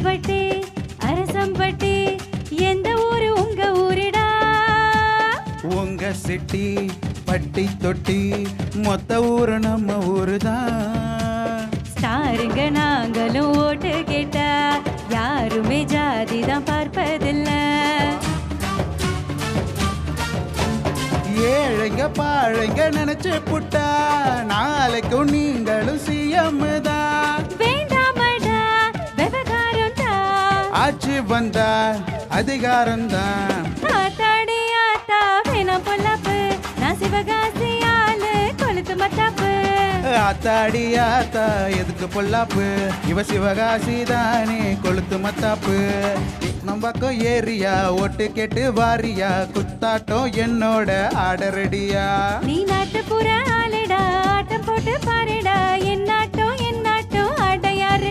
பட்டி அரசம்பட்டி எந்த ஊரு உங்க ஊருடா உங்க சிட்டி பட்டி தொட்டி மொத்த ஊரு நம்ம ஊருதான் ஸ்டாருங்க நாங்களும் ஓட்டு கேட்டா யாருமே ஜாதி தான் பார்ப்பதில்ல ஏழைங்க பாழைங்க நினைச்சு புட்டா நாளைக்கும் நீங்களும் சிஎம் தான் வேண்டாமடா விவகாரம் தான் ஆட்சி வந்தா அதிகாரம் தான் ஆத்தாடி ஆத்தா வேணாம் பொல்லாப்பு நான் சிவகாசி ஆளு கொளுத்து மத்தாப்பு ஆத்தாடி ஆத்தா எதுக்கு பொல்லாப்பு இவ சிவகாசி தானே கொளுத்து மத்தாப்பு நம்ம பக்கம் ஏரியா ஓட்டு கேட்டு வாரியா குத்தாட்டம் என்னோட ஆடரடியா நீ நாட்டுப்புற ஆளுடா ஆட்டம் போட்டு